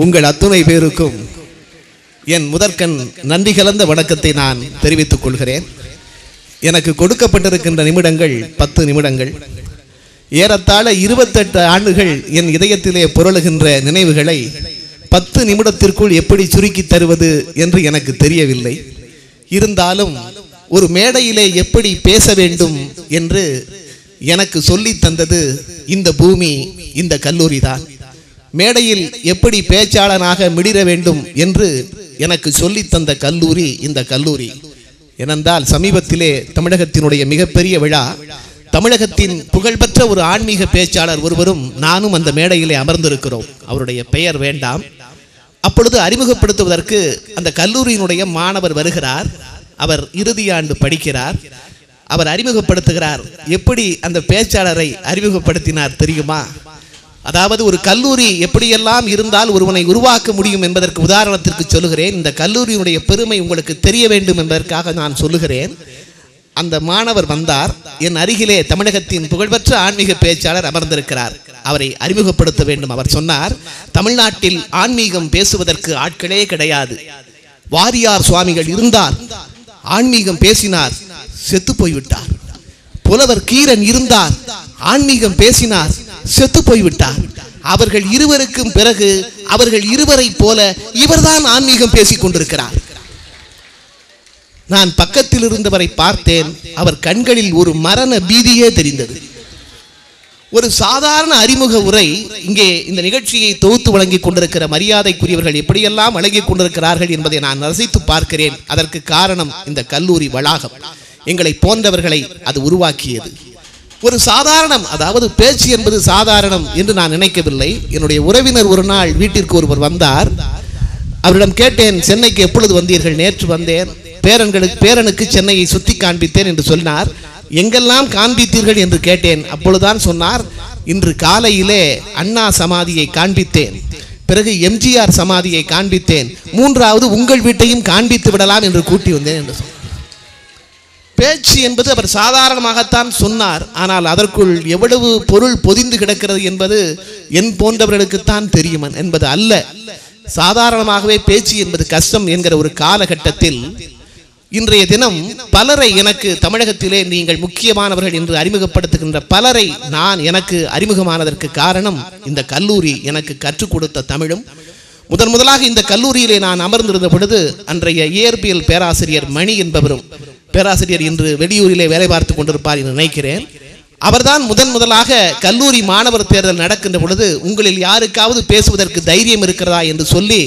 உங்கள் அத்துணை பேருக்கும் என் முதற்கண் நன்றி கலந்த வணக்கத்தை நான் தெரிவித்துக் கொள்கிறேன். எனக்கு கொடுக்கப்பட்டிருக்கின்ற நிமிடங்கள் 10 நிமிடங்கள். ஏறத்தாழ 28 ஆண்டுகள் என் இதயத்திலே புரளுகின்ற நினைவுகளை 10 நிமிடத்திற்குள் எப்படி சுருக்கி தருவது என்று எனக்கு தெரியவில்லை. இருந்தாலும் ஒரு மேடையிலே எப்படி பேச வேண்டும் என்று எனக்கு சொல்லி தந்தது இந்த பூமி, இந்த கல்லூரி தான். மேடையில் எப்படி பேச்சாளனாக மிளிர வேண்டும் என்று எனக்கு சொல்லி தந்த கல்லூரி இந்த கல்லூரி. ஏனென்றால் சமீபத்திலே தமிழகத்தினுடைய மிகப்பெரிய விழா, தமிழகத்தின் புகழ்பெற்ற ஒரு ஆன்மீக பேச்சாளர் ஒருவரும் நானும் அந்த மேடையிலே அமர்ந்திருக்கிறோம். அவருடைய பெயர் வேண்டாம். அப்பொழுது அறிமுகப்படுத்துவதற்கு அந்த கல்லூரியினுடைய மாணவர் வருகிறார். அவர் இறுதி ஆண்டு படிக்கிறார். அவர் அறிமுகப்படுத்துகிறார். எப்படி அந்த பேச்சாளரை அறிமுகப்படுத்தினார் தெரியுமா? அதாவது ஒரு கல்லூரி எப்படியெல்லாம் இருந்தால் ஒருவனை உருவாக்க முடியும் என்பதற்கு உதாரணத்திற்கு சொல்லுகிறேன். இந்த கல்லூரியினுடைய பெருமை உங்களுக்கு தெரிய வேண்டும் என்பதற்காக நான் சொல்லுகிறேன். அந்த மாணவர் வந்தார். என் அருகிலே தமிழகத்தின் புகழ்பெற்ற ஆன்மீக பேச்சாளர் அமர்ந்திருக்கிறார். அவரை அறிமுகப்படுத்த வேண்டும். அவர் சொன்னார், தமிழ்நாட்டில் ஆன்மீகம் பேசுவதற்கு ஆட்களே கிடையாது. வாரியார் சுவாமிகள் இருந்தார், ஆன்மீகம் பேசினார், செத்து போய்விட்டார். புலவர் கீரன் இருந்தார், ஆன்மீகம் பேசினார், செத்து போய்விட்டார். அவர்கள் இருவருக்கும் பிறகு அவர்கள் இருவரை போல இவர்தான் ஆன்மீகம் பேசிக் கொண்டிருக்கிறார். நான் பக்கத்தில் இருந்தவரை பார்த்தேன். அவர் கண்களில் ஒரு மரண பீதியே தெரிந்தது. ஒரு சாதாரண அறிமுக உரை. இங்கே இந்த நிகழ்ச்சியை தொகுத்து வழங்கிக் கொண்டிருக்கிற மரியாதைக்குரியவர்கள் எப்படியெல்லாம் வழங்கிக் கொண்டிருக்கிறார்கள் என்பதை நான் ரசித்து பார்க்கிறேன். அதற்கு காரணம் இந்த கல்லூரி வளாகம், எங்களை போன்றவர்களை அது உருவாக்கியது. ஒரு சாதாரணம், அதாவது பேச்சு என்பது சாதாரணம் என்று நான் நினைக்கவில்லை. என்னுடைய உறவினர் ஒரு நாள் வீட்டிற்கு ஒருவர் வந்தார். அவரிடம் கேட்டேன், சென்னைக்கு எப்பொழுது வந்தீர்கள்? நேற்று வந்தேன். பேரனுக்கு சென்னையை சுத்தி காண்பித்தேன் என்று சொன்னார். எங்கெல்லாம் காண்பித்தீர்கள் என்று கேட்டேன். அப்பொழுதுதான் சொன்னார், இன்று காலையிலே அண்ணா சமாதியை காண்பித்தேன், பிறகு எம்ஜிஆர் சமாதியை காண்பித்தேன், 3வது உங்கள் வீட்டையும் காண்பித்து விடலாம் என்று கூட்டி வந்தேன் என்று சொன்னார். பேச்சு என்பது அவர் சாதாரணமாகத்தான் சொன்னார். ஆனால் அதற்குள் எவ்வளவு பொருள் பொதிந்து கிடக்கிறது என்பது என் போன்றவர்களுக்குத்தான் தெரியும் என்பது அல்ல. சாதாரணமாகவே பேச்சு என்பது கஷ்டம் என்கிற ஒரு காலகட்டத்தில் இன்றைய தினம் பலரை எனக்கு தமிழகத்திலே நீங்கள் முக்கியமானவர்கள் என்று அறிமுகப்படுத்துகின்ற பலரை நான் எனக்கு அறிமுகமானதற்கு காரணம் இந்த கல்லூரி எனக்கு கற்றுக் கொடுத்த தமிழும். முதலாக இந்த கல்லூரியிலே நான் அமர்ந்திருந்த பொழுது அன்றைய இயற்பியல் பேராசிரியர் மணி என்பவரும், பேராசிரியர் இன்று வெளியூரிலே வேலை பார்த்து கொண்டிருப்பார் என்று நினைக்கிறேன், அவர்தான் முதலாக கல்லூரி மாணவர் தேர்தல் நடக்கின்ற பொழுது உங்களில் யாருக்காவது பேசுவதற்கு தைரியம் இருக்கிறதா என்று சொல்லி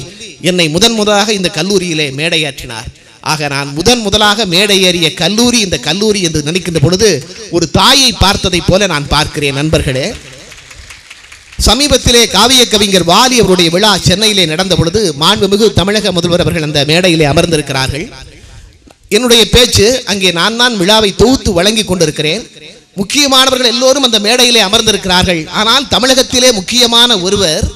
என்னை முதலாக இந்த கல்லூரியிலே மேடையாற்றினார். ஆக நான் முதலாக மேடை ஏறிய கல்லூரி இந்த கல்லூரி என்று நினைக்கின்ற பொழுது ஒரு தாயை பார்த்ததை போல நான் பார்க்கிறேன். நண்பர்களே, சமீபத்திலே காவிய கவிஞர் வாலி அவருடைய விழா சென்னையிலே நடந்த பொழுது மாண்புமிகு தமிழக முதல்வர் அவர்கள் அந்த மேடையிலே அமர்ந்திருக்கிறார்கள். என்னுடைய பேச்சு அங்கே நான் விழாவை தொகுத்து வழங்கி கொண்டிருக்கிறேன். முக்கியமானவர்கள் எல்லோரும் அந்த மேடையிலே அமர்ந்திருக்கிறார்கள். ஆனால் தமிழகத்திலே முக்கியமான ஒருவர்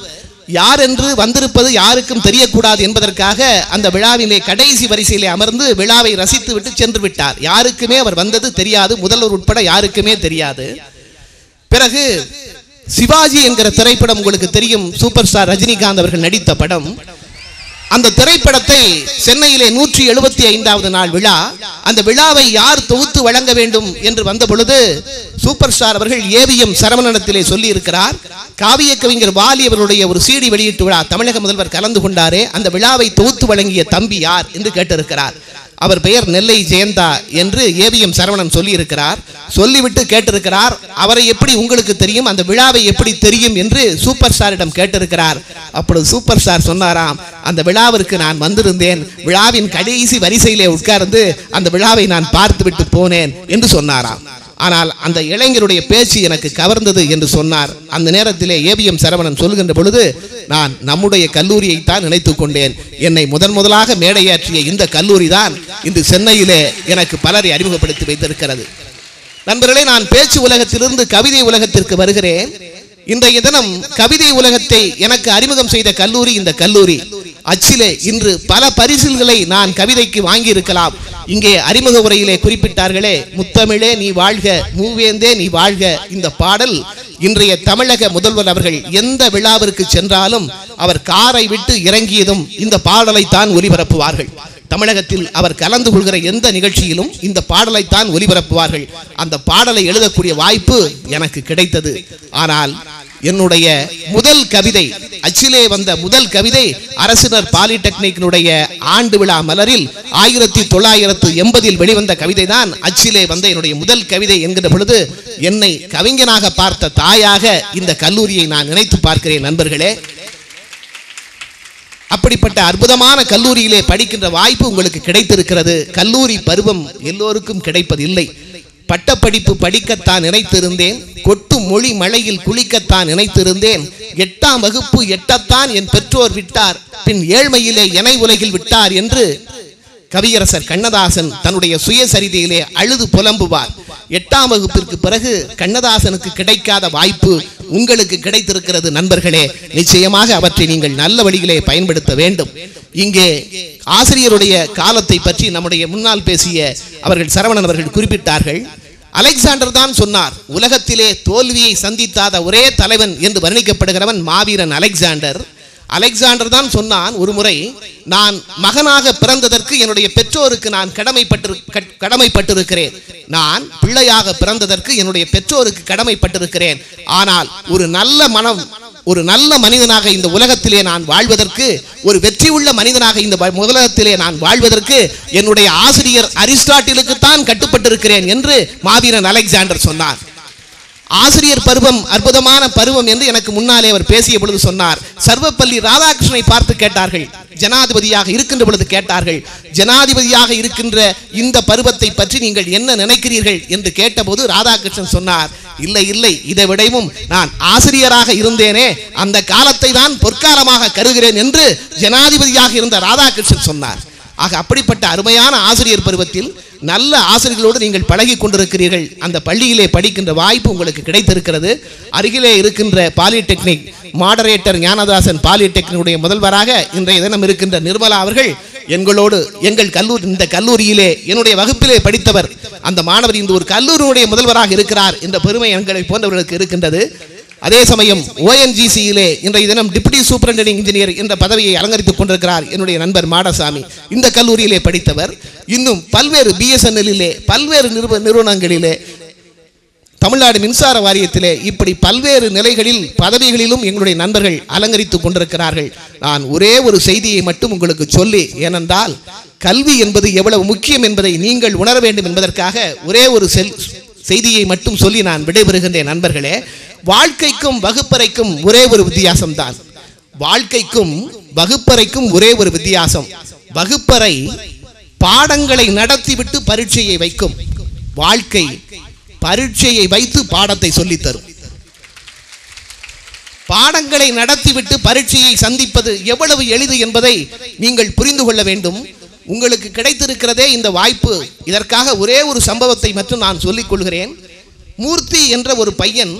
யார் என்று வந்திருப்பது யாருக்கும் தெரியக்கூடாது என்பதற்காக அந்த விழாவிலே கடைசி வரிசையிலே அமர்ந்து விழாவை ரசித்து விட்டு சென்று விட்டார். யாருக்குமே அவர் வந்தது தெரியாது, முதல்வர் உட்பட யாருக்குமே தெரியாது. பிறகு சிவாஜி என்கிற திரைப்படம் உங்களுக்கு தெரியும், சூப்பர் ஸ்டார் ரஜினிகாந்த் அவர்கள் நடித்த படம். அந்த திரைப்படத்தை சென்னையிலே 175வது நாள் விழா, அந்த விழாவை யார் தொகுத்து வழங்க வேண்டும் என்று வந்த பொழுது சூப்பர் ஸ்டார் அவர்கள் ஏவிஎம் சரவணனிடத்திலே சொல்லி இருக்கிறார், காவிய கவிஞர் வாலி அவருடைய ஒரு CD வெளியீட்டு விழா தமிழக முதல்வர் கலந்து கொண்டாரே, அந்த விழாவை தொகுத்து வழங்கிய தம்பி யார் என்று கேட்டிருக்கிறார். அவர் பெயர் நெல்லை ஜெயந்தா என்று ஏவிஎம் சரவணன் சொல்லி இருக்கிறார். சொல்லிவிட்டு கேட்டிருக்கிறார், அவரை எப்படி உங்களுக்கு தெரியும், அந்த விழாவை எப்படி தெரியும் என்று சூப்பர் ஸ்டாரிடம் கேட்டிருக்கிறார். அப்பொழுது சூப்பர் ஸ்டார் சொன்னாராம், அந்த விழாவிற்கு நான் வந்திருந்தேன், விழாவின் கடைசி வரிசையிலே உட்கார்ந்து அந்த விழாவை நான் பார்த்துவிட்டு போனேன் என்று சொன்னாராம். ஆனால் அந்த இளைஞருடைய பேச்சு எனக்கு கவர்ந்தது என்று சொன்னார். அந்த நேரத்திலே ஏவிஎம் சரவணன் சொல்லுகின்ற பொழுது நான் நம்முடைய கல்லூரியை தான் நினைத்துக் கொண்டேன். என்னை முதலாக மேடையாற்றிய இந்த கல்லூரி தான் இன்று சென்னையிலே எனக்கு பலரை அறிமுகப்படுத்தி வைத்திருக்கிறது. நண்பர்களே, நான் பேச்சு உலகத்திலிருந்து கவிதை உலகத்திற்கு வருகிறேன். இன்றைய தினம் கவிதை உலகத்தை எனக்கு அறிமுகம் செய்த கல்லூரி இந்த கல்லூரி. அச்சிலே இன்று பல பரிசில்களை நான் கவிதைக்கு வாங்கி இருக்கலாம். இங்கே அறிமுக உரையிலே குறிப்பிட்டார்களே, முத்தமிழே நீ வாழ்க, மூவேந்தே நீ வாழ்க, இந்த பாடல் இன்றைய தமிழக முதல்வர் அவர்கள் எந்த விழாவிற்கு சென்றாலும் அவர் காரை விட்டு இறங்கியதும் இந்த பாடலைத்தான் ஒலிபரப்புவார்கள். தமிழகத்தில் அவர் கலந்து கொள்கிற எந்த நிகழ்ச்சியிலும் இந்த பாடலைத்தான் ஒலிபரப்புவார்கள். அந்த பாடலை எழுதக்கூடிய வாய்ப்பு எனக்கு கிடைத்தது. ஆனால் என்னுடைய முதல் கவிதை, அச்சிலே வந்த முதல் கவிதை அரசினர் பாலிடெக்னிக்கினுடைய ஆண்டு விழா மலரில் 1980 வெளிவந்த கவிதை தான் அச்சிலே வந்த என்னுடைய முதல் கவிதை என்கிற பொழுது என்னை கவிஞனாக பார்த்த தாயாக இந்த கல்லூரியை நான் நினைத்து பார்க்கிறேன். நண்பர்களே, அப்படிப்பட்ட அற்புதமான கல்லூரியிலே படிக்கின்ற வாய்ப்பு உங்களுக்கு கிடைத்திருக்கிறது. கல்லூரி பருவம் எல்லோருக்கும் கிடைப்பதில்லை. பட்டப்படிப்பு படிக்கத்தான் நினைத்திருந்தேன், கொட்டும் மொழி மழையில் குளிக்கத்தான் நினைத்திருந்தேன். 8ஆம் வகுப்பு எட்டத்தான் என் பெற்றோர் விட்டார், பின் ஏழ்மையிலே எனை உலகில் விட்டார் என்று கவியரசர் கண்ணதாசன் தன்னுடைய சுயசரிதையிலே அழுது புலம்புவார். 8ஆம் வகுப்பிற்கு பிறகு கண்ணதாசனுக்கு கிடைக்காத வாய்ப்பு உங்களுக்கு கிடைத்திருக்கிறது. நண்பர்களே, நிச்சயமாக அவற்றை நீங்கள் நல்ல வழியிலே பயன்படுத்த வேண்டும். இங்கே ஆசிரியருடைய காலத்தை பற்றி நம்முடைய முன்னால் பேசிய அவர்கள் சரவணன் அவர்கள் குறிப்பிட்டார்கள். அலெக்சாண்டர் தான் சொன்னார், உலகத்திலே தோல்வியை சந்தித்தாத ஒரே தலைவன் என்று வர்ணிக்கப்படுகிறவன் மாவீரன் அலெக்சாண்டர். அலெக்சாண்டர் தான் சொன்னான், ஒரு முறை நான் மகனாக பிறந்ததற்கு என்னுடைய பெற்றோருக்கு நான் கடமைப்பட்டிருக்கிறேன். நான் பிள்ளையாக பிறந்ததற்கு என்னுடைய பெற்றோருக்கு கடமைப்பட்டிருக்கிறேன். ஆனால் ஒரு நல்ல மனிதனாக இந்த உலகத்திலே நான் வாழ்வதற்கு, ஒரு வெற்றி உள்ள மனிதனாக இந்த உலகத்திலே நான் வாழ்வதற்கு என்னுடைய ஆசிரியர் அரிஸ்டாட்டிலுக்கு தான் கட்டுப்பட்டிருக்கிறேன் என்று மாவீரன் அலெக்சாண்டர் சொன்னார். ஆசிரியர் பருவம் அற்புதமான பருவம் என்று எனக்கு முன்னாலே அவர் பேசிய பொழுது சொன்னார். சர்வப்பள்ளி ராதாகிருஷ்ணனை பார்த்து கேட்டார்கள், ஜனாதிபதியாக இருக்கின்ற பொழுது கேட்டார்கள், ஜனாதிபதியாக இருக்கின்ற இந்த பருவத்தை பற்றி நீங்கள் என்ன நினைக்கிறீர்கள் என்று கேட்டபோது ராதாகிருஷ்ணன் சொன்னார், இல்லை இல்லை, இதை விடவும் நான் ஆசிரியராக இருந்தேனே அந்த காலத்தை தான் பொற்காலமாக கருதுகிறேன் என்று ஜனாதிபதியாக இருந்த ராதாகிருஷ்ணன் சொன்னார். ஆக அப்படிப்பட்ட அருமையான ஆசிரியர் பருவத்தில் நல்ல ஆசிரியர்களோடு நீங்கள் பழகி கொண்டிருக்கிறீர்கள். அந்த பள்ளியிலே படிக்கின்ற வாய்ப்பு உங்களுக்கு கிடைத்திருக்கிறது. அருகிலே இருக்கின்ற பாலிடெக்னிக் மாடரேட்டர் ஞானதாசன் பாலிடெக்னிக்குடைய முதல்வராக இன்றைய தினம் இருக்கின்ற நிர்மலா அவர்கள் எங்களோடு இந்த கல்லூரியிலே என்னுடைய வகுப்பிலே படித்தவர். அந்த மாணவர் இந்த ஒரு கல்லூரியுடைய முதல்வராக இருக்கிறார் என்ற பெருமை எங்களை போன்றவர்களுக்கு இருக்கின்றது. அதே சமயம் ONGCயிலே இன்றைய தினம் டிப்டி சூப்பரிண்டெண்டிங் இன்ஜினியர் என்ற பதவியை அலங்கரித்துக் கொண்டிருக்கிறார் என்னுடைய நண்பர் மாடசாமி. இந்த கல்லூரியிலே படித்தவர். இன்னும் பல்வேறு BSNLிலே பல்வேறு நிறுவனங்களிலே, தமிழ்நாடு மின்சார வாரியத்திலே, இப்படி பல்வேறு நிலைகளில் பதவிகளிலும் எங்களுடைய நண்பர்கள் அலங்கரித்துக் கொண்டிருக்கிறார்கள். நான் ஒரே ஒரு செய்தியை மட்டும் உங்களுக்கு சொல்லி, ஏனென்றால் கல்வி என்பது எவ்வளவு முக்கியம் என்பதை நீங்கள் உணர வேண்டும் என்பதற்காக ஒரே ஒரு செய்தியை மட்டும் சொல்லி நான் விடைபெறுகின்றேன். நண்பர்களே, வாழ்க்கைக்கும் வகுப்பறைக்கும் ஒரே ஒரு வித்தியாசம்தான். வாழ்க்கைக்கும் வகுப்பறைக்கும் ஒரே ஒரு வித்தியாசம். வகுப்பறை பாடங்களை நடத்திவிட்டு பரீட்சையை வைக்கும், வாழ்க்கை பரீட்சையை வைத்து பாடத்தை சொல்லித்தரும். பாடங்களை நடத்திவிட்டு பரீட்சையை சந்திப்பது எவ்வளவு எளிது என்பதை நீங்கள் புரிந்து கொள்ள வேண்டும். உங்களுக்கு கிடைத்திருக்கிறதே இந்த வாய்ப்பு. இதற்காக ஒரே ஒரு சம்பவத்தை மட்டும் நான் சொல்லிக் கொள்கிறேன். மூர்த்தி என்ற ஒரு பையன்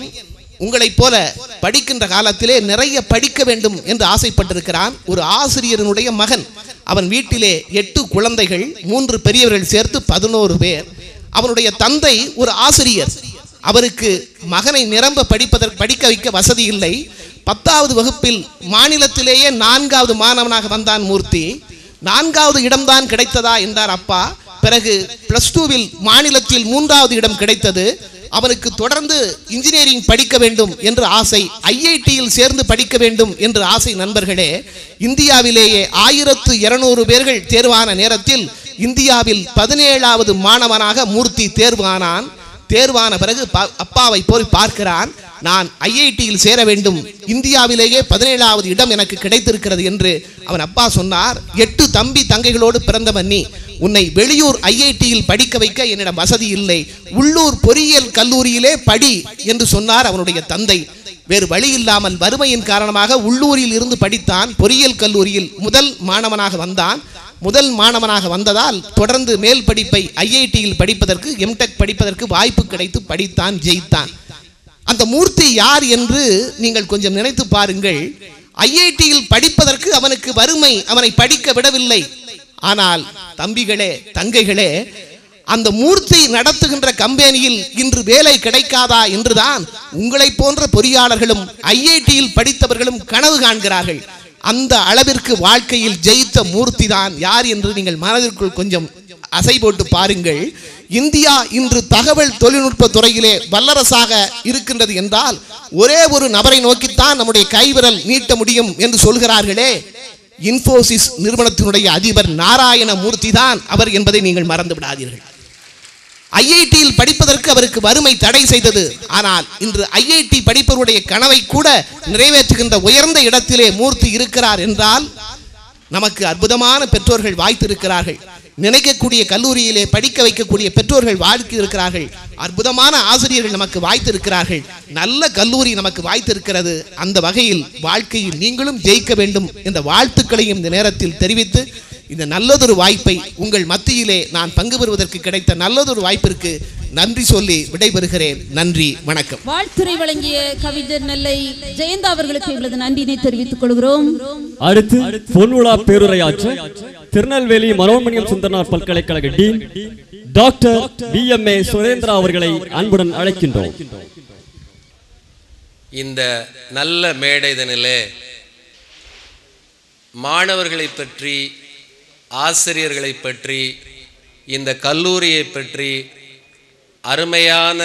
உங்களைப் போல படிக்கின்ற காலத்திலே நிறைய படிக்க வேண்டும் என்று ஆசைப்பட்டிருக்கிறான். ஒரு ஆசிரியனுடைய மகன். அவன் வீட்டிலே 8 குழந்தைகள், 3 பெரியவர்கள் சேர்த்து 11 பேர். அவனுடைய தந்தை ஒரு ஆசிரியர். அவருக்கு மகனை நிரம்ப படிக்க வைக்க வசதி இல்லை. 10வது வகுப்பில் மாநிலத்திலேயே 4வது மாணவனாக வந்தான் மூர்த்தி. 4வது இடம்தான் கிடைத்ததா என்றார் அப்பா. பிறகு +2வில் மாநிலத்தில் 3வது இடம் கிடைத்தது. அவனுக்கு தொடர்ந்து இன்ஜினியரிங் படிக்க வேண்டும் என்று ஆசை, IITயில் சேர்ந்து படிக்க வேண்டும் என்று ஆசை. நண்பர்களே, இந்தியாவிலேயே 1200 பேர்கள் தேர்வான நேரத்தில் இந்தியாவில் 17வது மாணவனாக மூர்த்தி தேர்வானான். தேர்வான பிறகு அப்பாவை போய் பார்க்கிறான். நான் IITயில் சேர வேண்டும், இந்தியாவிலேயே 17வது இடம் எனக்கு கிடைத்திருக்கிறது என்று அவன் அப்பா சொன்னார். 8 தம்பி தங்கைகளோடு பிறந்தவன் நீ, உன்னை வெளியூர் IITயில் படிக்க வைக்க என்னிடம் வசதி இல்லை, உள்ளூர் பொறியியல் கல்லூரியிலே படி என்று சொன்னார் அவனுடைய தந்தை. வேறு வழி இல்லாமல் வறுமையின் காரணமாக உள்ளூரில் இருந்து படித்தான். பொறியியல் கல்லூரியில் முதல் மாணவனாக வந்தான். முதல் மாணவனாக வந்ததால் தொடர்ந்து மேல் படிப்பை IITயில் படிப்பதற்கு, MTech படிப்பதற்கு வாய்ப்பு கிடைத்து படித்தான், ஜெயித்தான். அந்த மூர்த்தி யார் என்று நீங்கள் கொஞ்சம் நினைத்து பாருங்கள். IITயில் படிப்பதற்கு அவனுக்கு வறுமை அவனை படிக்க விடவில்லை. ஆனால் தம்பிகளே, தங்கைகளே, அந்த மூர்த்தி நடத்துகின்ற கம்பெனியில் இன்று வேலை கிடைக்காதா என்றுதான் உங்களை போன்ற பொறியாளர்களும் ஐஐடியில் படித்தவர்களும் கனவு காண்கிறார்கள். அந்த அளவிற்கு வாழ்க்கையில் ஜெயித்த மூர்த்தி தான் யார் என்று நீங்கள் மனதிற்குள் கொஞ்சம் அசை போட்டு பாருங்கள். இந்தியா இன்று தகவல் தொழில்நுட்ப துறையிலே வல்லரசாக இருக்கின்றது என்றால் ஒரே ஒரு நபரை நோக்கித்தான் நம்முடைய கைவிரல் நீட்ட முடியும் என்று சொல்கிறார்களே, இன்ஃபோசிஸ் நிறுவனத்தினுடைய அதிபர் நாராயண மூர்த்தி தான் அவர் என்பதை நீங்கள் மறந்து விடாதீர்கள். ஐஐடியில் படிப்பதற்கு அவருக்கு வறுமை தடை செய்தது. ஆனால் இன்று ஐஐடி படிப்பவருடைய கனவை கூட நிறைவேற்றுகின்ற உயர்ந்த இடத்திலே மூர்த்தி இருக்கிறார் என்றால் நமக்கு அற்புதமான பெற்றோர்கள் வாய்த்திருக்கிறார்கள். நினைக்கக்கூடிய கல்லூரியிலே படிக்க வைக்கக்கூடிய பெற்றோர்கள் வாய்த்திருக்கிறார்கள். அற்புதமான ஆசிரியர்கள் நமக்கு வாய்த்திருக்கிறார்கள். நல்ல கல்லூரி நமக்கு வாய்த்திருக்கிறது. அந்த வகையில் வாழ்க்கையில் நீங்களும் ஜெயிக்க வேண்டும் என்ற வாழ்த்துக்களையும் இந்த நேரத்தில் தெரிவித்து, இந்த நல்லதொரு வாய்ப்பை உங்கள் மத்தியிலே நான் பங்கு பெறுவதற்கு கிடைத்த நல்லதொரு வாய்ப்பிற்கு நன்றி சொல்லி விடைபெறுகிறேன். நன்றி, வணக்கம். வாழ்த்துரை வழங்கிய கவிஞர் நெல்லை ஜெயந்தா அவர்களுக்கு எங்களது நன்றியினை தெரிவித்துக் கொள்கிறோம். அடுத்து பொன்விழா பேருரையாற்ற திருநெல்வேலி மனோன்மணியம் சுந்தரனார் பல்கலைக்கழக டீன் டாக்டர் DMA சுரேந்திரா அவர்களை அன்புடன் அழைக்கின்றோம். இந்த நல்ல மேடைதனிலே மாணவர்களை பற்றி, ஆசிரியர்களை பற்றி, இந்த கல்லூரியை பற்றி அருமையான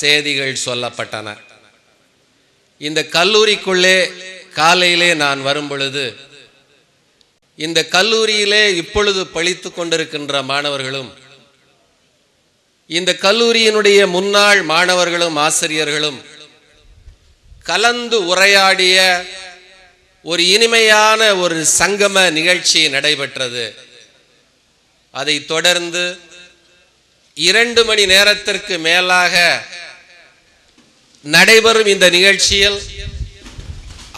செய்திகள் சொல்லப்பட்டன. இந்த கல்லூரிக்குள்ளே காலையிலே நான் வரும் பொழுது இந்த கல்லூரியிலே இப்பொழுது படித்து கொண்டிருக்கின்ற மாணவர்களும் இந்த கல்லூரியினுடைய முன்னாள் மாணவர்களும் ஆசிரியர்களும் கலந்து உரையாடிய ஒரு இனிமையான ஒரு சங்கம நிகழ்ச்சி நடைபெற்றது. அதை தொடர்ந்து 2 மணி நேரத்திற்கு மேலாக நடைபெறும் இந்த நிகழ்ச்சியில்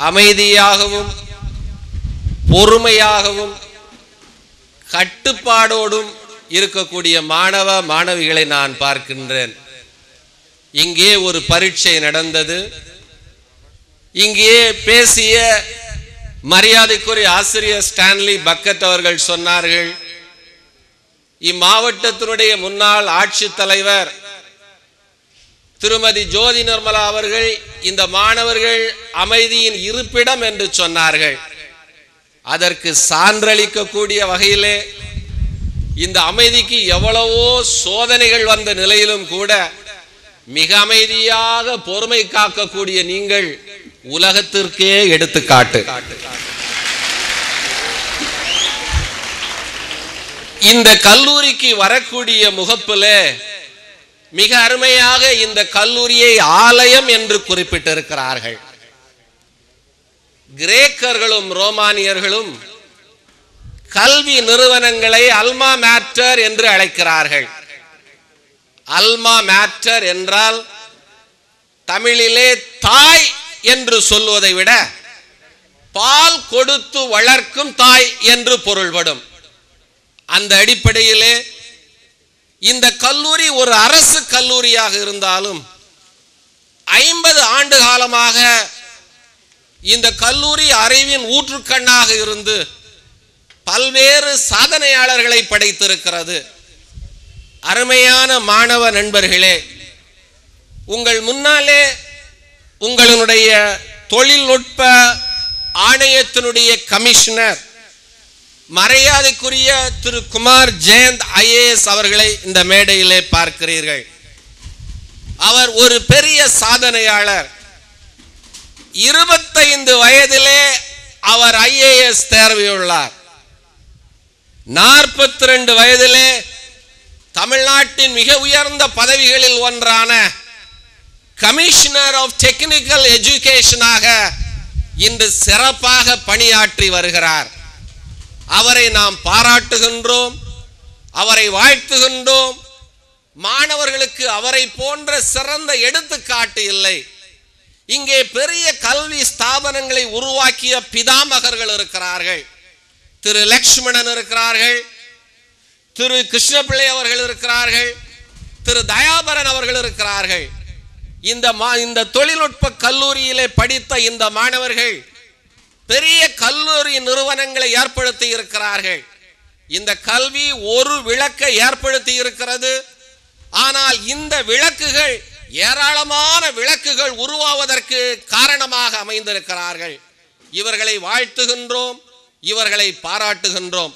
அமைதியாகவும் பொறுமையாகவும் கட்டுப்பாடோடும் இருக்கக்கூடிய மாணவ மாணவிகளை நான் பார்க்கின்றேன். இங்கே ஒரு பரீட்சை நடந்தது. இங்கே பேசிய மரியாதைக்குரிய ஆசிரியர் ஸ்டான்லி பக்கெட் அவர்கள் சொன்னார்கள், இம்மாவட்டத்தினுடைய முன்னாள் ஆட்சித்தலைவர் திருமதி ஜோதி நிர்மலா அவர்கள் இந்த மாணவர்கள் அமைதியின் இருப்பிடம் என்று சொன்னார்கள். அதற்கு சான்றளிக்கக்கூடிய வகையிலே இந்த அமைதிக்கு எவ்வளவோ சோதனைகள் வந்த நிலையிலும் கூட மிக அமைதியாக பொறுமை காக்கக்கூடிய நீங்கள் உலகத்திற்கே எடுத்துக்காட்டு. இந்த கல்லூரிக்கு வரக்கூடிய முகப்பிலே மிக அருமையாக இந்த கல்லூரியை ஆலயம் என்று குறிப்பிட்டிருக்கிறார்கள். கிரேக்கர்களும் ரோமானியர்களும் கல்வி நிறுவனங்களை அல்மா மேட்டர் என்று அழைக்கிறார்கள். அல்மா மேட்டர் என்றால் தமிழிலே தாய் என்று சொல்வதை விட பால் கொடுத்து வளர்க்கும் தாய் என்று பொருள்படும். அந்த அடிப்படையிலே இந்த கல்லூரி ஒரு அரசு கல்லூரியாக இருந்தாலும் 50 ஆண்டு காலமாக இந்த கல்லூரி அறிவின் ஊற்றுக்கண்ணாக இருந்து பல்வேறு சாதனையாளர்களை படைத்திருக்கிறது. அருமையான மாணவ நண்பர்களே, உங்கள் முன்னாலே உங்களுடைய தொழில்நுட்ப ஆணையத்தினுடைய கமிஷனர் மரியாதைக்குரிய திரு குமார் ஜெயந்த் IAS அவர்களை இந்த மேடையிலே பார்க்கிறீர்கள். அவர் ஒரு பெரிய சாதனையாளர். 25 வயதிலே அவர் IAS தேர்வுள்ளார். 42 வயதிலே தமிழ்நாட்டின் மிக உயர்ந்த பதவிகளில் ஒன்றான கமிஷனர் ஆஃப் டெக்னிக்கல் எஜுகேஷனாக இன்று சிறப்பாக பணியாற்றி வருகிறார். அவரை நாம் பாராட்டுகின்றோம், அவரை வாழ்த்துகின்றோம். மாணவர்களுக்கு அவரை போன்ற சிறந்த எடுத்துக்காட்டு இல்லை. இங்கே பெரிய கல்வி ஸ்தாபனங்களை உருவாக்கிய பிதாமகர்கள் இருக்கிறார்கள். திரு லக்ஷ்மணன் இருக்கிறார்கள், திரு கிருஷ்ணபிள்ளை அவர்கள் இருக்கிறார்கள், திரு தயாபரன் அவர்கள் இருக்கிறார்கள். இந்த தொழில்நுட்ப கல்லூரியிலே படித்த இந்த மாணவர்கள் பெரிய கல்லூரி நிறுவனங்களை ஏற்படுத்தி இருக்கிறார்கள். இந்த கல்வி ஒரு விளக்கை ஏற்படுத்தி இருக்கிறது. ஆனால் இந்த விளக்குகள் ஏராளமான விளக்குகள் உருவாவதற்கு காரணமாக அமைந்திருக்கிறார்கள். இவர்களை வாழ்த்துகின்றோம், இவர்களை பாராட்டுகின்றோம்.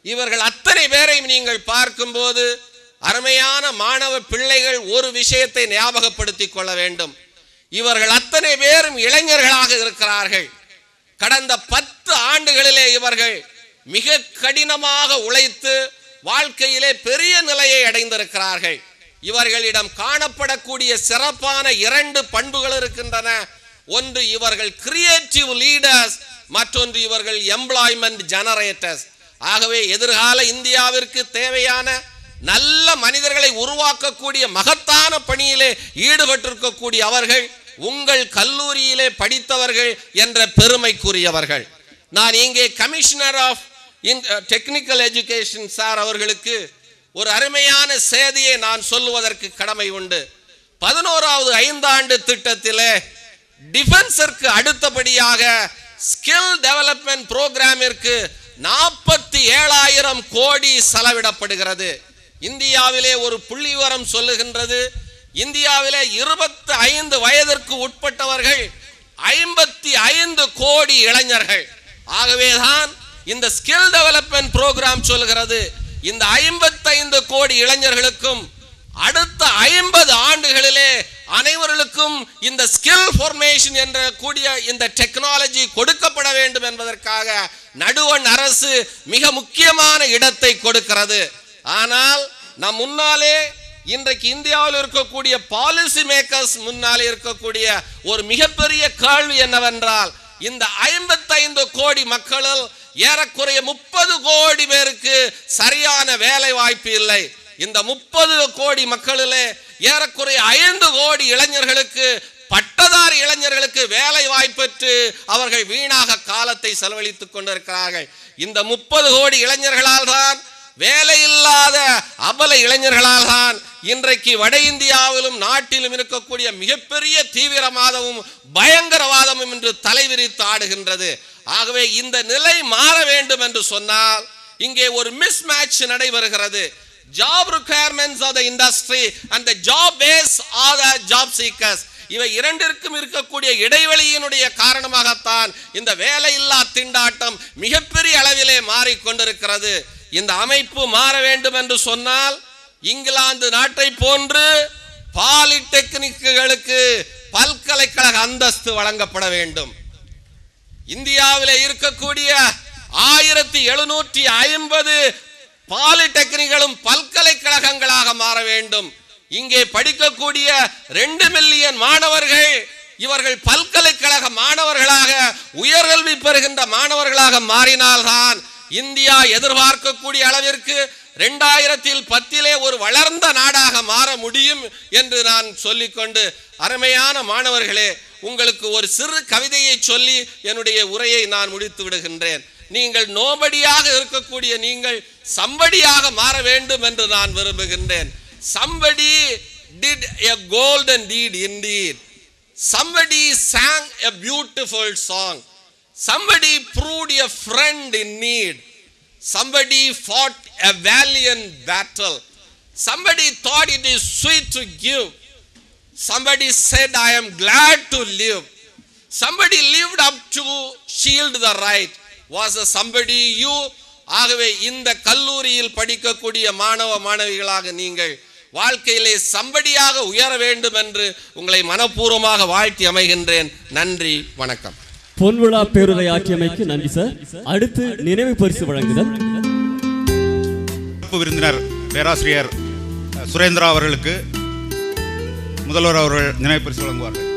இவர்கள் அத்தனை பேரையும் நீங்கள் பார்க்கும்போது அருமையான மாணவ பிள்ளைகள் ஒரு விஷயத்தை ஞாபகப்படுத்திக் கொள்ள வேண்டும். இவர்கள் அத்தனை பேரும் இளைஞர்களாக இருக்கிறார்கள். கடந்த 10 ஆண்டுகளிலே இவர்கள் மிக கடினமாக உழைத்து வாழ்க்கையிலே பெரிய நிலையை அடைந்திருக்கிறார்கள். இவர்களிடம் காணப்படக்கூடிய சிறப்பான 2 பண்புகள் இருக்கின்றன. ஒன்று, இவர்கள் கிரியேட்டிவ் லீடர்ஸ், மற்றொன்று இவர்கள் எம்ப்ளாய்மெண்ட் ஜெனரேட்டர்ஸ். ஆகவே எதிர்கால இந்தியாவிற்கு தேவையான நல்ல மனிதர்களை உருவாக்கக்கூடிய மகத்தான பணியிலே ஈடுபட்டிருக்கக்கூடிய அவர்கள் உங்கள் கல்லூரியிலே படித்தவர்கள் என்ற பெருமைக்குரியவர்கள். நான் இங்கே commissioner of technical education sir அவர்களுக்கு ஒரு அருமையான செய்தியை நான் சொல்லுவதற்கு கடமை உண்டு. 11வது 5 ஆண்டு திட்டத்திலே டிஃபென்ஸிற்கு அடுத்தபடியாக ஸ்கில் டெவலப்மெண்ட் புரோகிராமிற்கு 47,000 கோடி செலவிடப்படுகிறது. இந்தியாவிலே ஒரு புள்ளிவிவரம் சொல்லுகின்றது, இந்தியாவிலே 25 வயதிற்கு உட்பட்டவர்கள் 55 கோடி இளைஞர்கள். ஆகவேதான் இந்த ஸ்கில் டெவலப்மெண்ட் புரோகிராம் சொல்கிறது, இந்த 55 கோடி இளைஞர்களுக்கும் அடுத்த 50 ஆண்டுகளிலே அனைவருக்கும் இந்த ஸ்கில் ஃபார்மேஷன் என்ற கூடிய இந்த டெக்னாலஜி கொடுக்கப்பட வேண்டும் என்பதற்காக நடுவண் அரசு மிக முக்கியமான இடத்தை கொடுக்கிறது. ஆனால் நம் முன்னாலே இன்றைக்கு இந்தியாவில் இருக்கக்கூடிய பாலிசி மேக்கர்ஸ் முன்னாலே இருக்கக்கூடிய ஒரு மிகப்பெரிய கேள்வி என்னவென்றால், இந்த 55 கோடி மக்களில் ஏறக்குறைய 30 கோடி பேருக்கு சரியான வேலை வாய்ப்பு இல்லை. இந்த 30 கோடி மக்களிலே ஏறக்குறைய 5 கோடி இளைஞர்களுக்கு, பட்டதாரி இளைஞர்களுக்கு வேலை வாய்ப்பற்று அவர்கள் வீணாக காலத்தை செலவழித்துக் கொண்டிருக்கிறார்கள். இந்த 30 கோடி இளைஞர்களால் தான், வேலையில்லாத அபல இளைஞர்களால் தான் இன்றைக்கு வட இந்தியாவிலும் நாட்டிலும் இருக்கக்கூடிய மிகப்பெரிய தீவிரவாதமும் பயங்கரவாதமும் என்று தலைவிரித்து ஆடுகின்றது. ஆகவே இந்த நிலை மாற வேண்டும் என்று சொன்னால் இங்கே ஒரு மிஸ் மேட்ச் நடைபெறுகிறது. Job requirements of the industry and the job base are the job seekers. இவை இரண்டிற்கும் இருக்கக்கூடிய இடைவெளியினுடைய காரணமாகத்தான் இந்த வேலையில்லா திண்டாட்டம் மிகப்பெரிய அளவிலே மாறிக்கொண்டிருக்கிறது. இந்த அமைப்பு மாற வேண்டும் என்று சொன்னால் இங்கிலாந்து நாட்டை போன்று பாலிடெக்னிக்குகளுக்கு பல்கலைக்கழக அந்தஸ்து வழங்கப்பட வேண்டும். இந்தியாவிலே இருக்கக்கூடிய 1750 பாலிடெக்னிக்களும் பல்கலைக்கழகங்களாக மாற வேண்டும். இங்கே படிக்கக்கூடிய 2 மில்லியன் மாணவர்கள் இவர்கள் பல்கலைக்கழக மாணவர்களாக, உயர்கல்வி பெறுகின்ற மாணவர்களாக மாறினால்தான் இந்தியா எதிர்பார்க்கக்கூடிய அளவிற்கு 2010 ஒரு வளர்ந்த நாடாக மாற முடியும் என்று நான் சொல்லிக்கொண்டு, அருமையான மாணவர்களே, உங்களுக்கு ஒரு சிறு கவிதையை சொல்லி என்னுடைய உரையை நான் முடித்து விடுகின்றேன். நீங்கள் நோபடியாக இருக்கக்கூடிய நீங்கள் சம்படியாக மாற வேண்டும் என்று நான் விரும்புகின்றேன். Somebody did a golden deed indeed. Somebody sang a beautiful song. Somebody proved a friend in need. Somebody fought a valiant battle. Somebody thought it is sweet to give. Somebody said, I am glad to live. Somebody lived up to shield the right. Was the somebody you? ஆகவே இந்த கல்லூரியில் படிக்கக்கூடிய மாணவ மாணவிகளாக நீங்கள் வாழ்க்கையிலே சம்படியாக உயர வேண்டும் என்று உங்களை மனப்பூர்வமாக வாழ்த்தி அமைகின்றேன். நன்றி, வணக்கம். பொன்விழா பேருரை ஆற்றியமைக்கு நன்றி சார். அடுத்து நினைவு பரிசு வழங்குதல். விருந்தினர் பேராசிரியர் சுரேந்திரா அவர்களுக்கு முதல்வர் அவர்கள் நினைவு பரிசு வழங்குவார்கள்.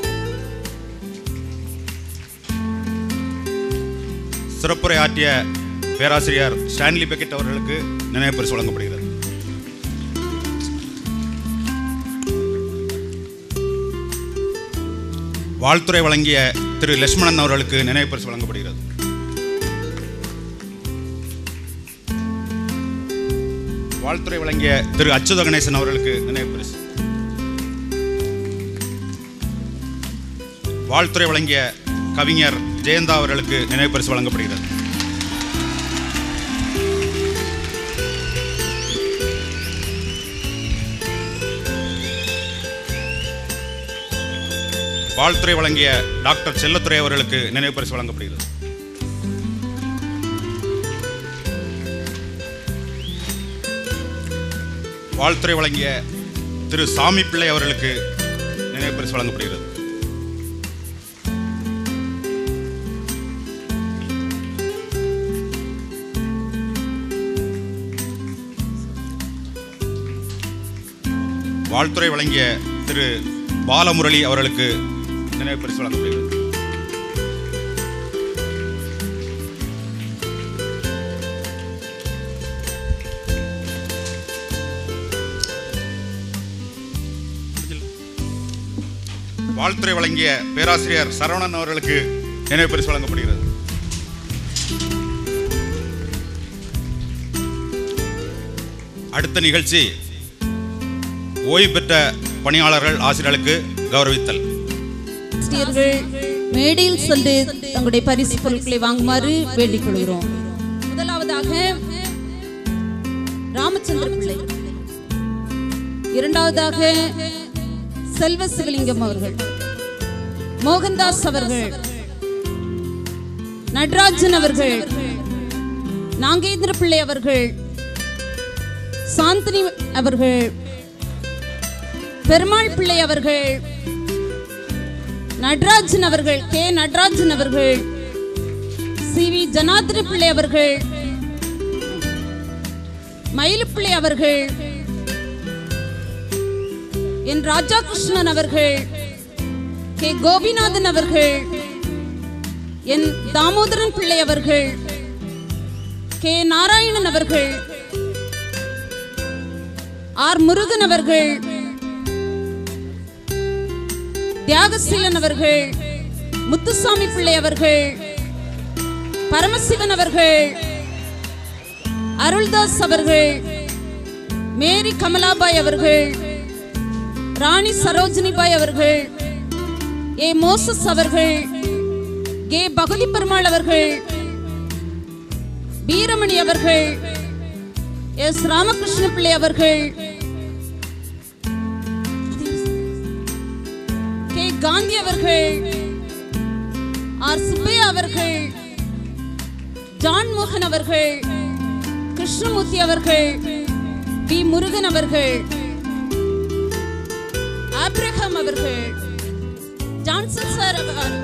சிறப்புரை ஆற்றிய பேராசிரியர் ஸ்டான்லி பெக்கெட் அவர்களுக்கு நினைவு பரிசு வழங்கப்படுகிறது. வாழ்த்துரை வழங்கிய திரு லட்சுமணன் அவர்களுக்கு நினைவு பரிசு வழங்கப்படுகிறது. வாழ்த்துரை வழங்கிய திரு அச்சுத கணேசன் அவர்களுக்கு நினைவு பரிசு. வாழ்த்துரை வழங்கிய கவிஞர் ஜெயந்தா அவர்களுக்கு நினைவு பரிசு வழங்கப்படுகிறது. வாழ்த்துறை வழங்கிய டாக்டர் செல்லத்துறை அவர்களுக்கு நினைவு பரிசு வழங்கப்படுகிறது. வாழ்த்துறை வழங்கிய திரு சாமி பிள்ளை அவர்களுக்கு நினைவு பரிசு வழங்கப்படுகிறது. வாழ்த்துறை வழங்கிய திரு பாலமுரளி அவர்களுக்கு நினைவு பரிசு வழங்கப்படுகிறது. வாழ்த்துறை வழங்கிய பேராசிரியர் சரவணன் அவர்களுக்கு நினைவு பரிசு வழங்கப்படுகிறது. அடுத்த நிகழ்ச்சி ஓய்வு பெற்ற பணியாளர்கள் ஆசிரியர்களுக்கு கௌரவித்தல். மேடையில் சென்று தங்களுடைய பரிசு பொருட்களை வாங்குமாறு வேண்டிக் கொள்கிறோம். முதலாவதாக ராமச்சந்திர பிள்ளை, இரண்டாவதாக செல்வ சிவலிங்கம் அவர்கள், மோகன்தாஸ் அவர்கள், நடராஜன் அவர்கள், நாகேந்திர பிள்ளை அவர்கள், சாந்தினி அவர்கள், பெருமாள் பிள்ளை அவர்கள், நடராஜன் அவர்கள், கே நடராஜன் அவர்கள், சி.வி. ஜனார்தன பிள்ளை அவர்கள், மயிலுப்பிள்ளை அவர்கள், என் ராஜாகிருஷ்ணன் அவர்கள், கே கோபிநாதன் அவர்கள், என் தாமோதரன் பிள்ளை அவர்கள், கே நாராயணன் அவர்கள், ஆர் முருகன் அவர்கள், தியாகசீலன் அவர்கள், முத்துசாமி பிள்ளை அவர்கள், பரமசிவன் அவர்கள், அருள்தாஸ் அவர்கள், மேரி கமலாபாய் அவர்கள், ராணி சரோஜினிபாய் அவர்கள், ஏ மோசஸ் அவர்கள், கே பகுதி பெருமாள் அவர்கள், வீரமணி அவர்கள், எஸ் ராமகிருஷ்ண பிள்ளை அவர்கள், கே காந்தி அவர்கள், ஆர் சுப்பையா அவர்கள், ஜான் மோகன் அவர்கள், கிருஷ்ணமூர்த்தி அவர்கள், பி முருகன் அவர்கள், ஆப்ரஹாம் அவர்கள்,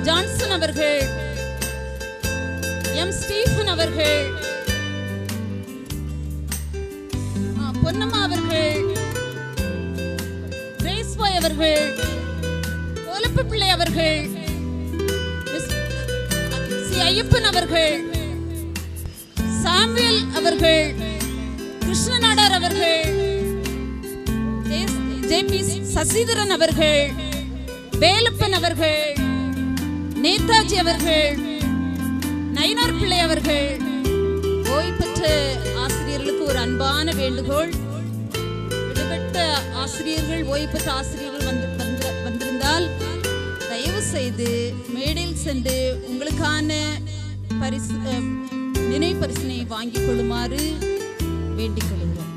ஜான்சன் அவர்கள், எம் ஸ்டீஃபன் அவர்கள், பொன்னம்மா அவர்கள், கிரேஸ்பாய் அவர்கள், கோலப்பு பிள்ளை அவர்கள், சி ஐயப்பன் அவர்கள், சாமுவேல் அவர்கள், கிருஷ்ணநாடார் அவர்கள், ஜே.பி. சசிதரன் அவர்கள், வேலப்பன் அவர்கள், நேதாஜி அவர்கள், நயினார் பிள்ளை அவர்கள். ஓய்வு பெற்ற ஆசிரியர்களுக்கு ஒரு அன்பான வேண்டுகோள். விடுபட்ட ஆசிரியர்கள், ஓய்வு பெற்ற ஆசிரியர்கள் வந்திருந்தால் தயவு செய்து மேடையில் சென்று உங்களுக்கான நினைவு பரிசினை வாங்கிக் கொள்ளுமாறு வேண்டிக் கொள்கிறோம்.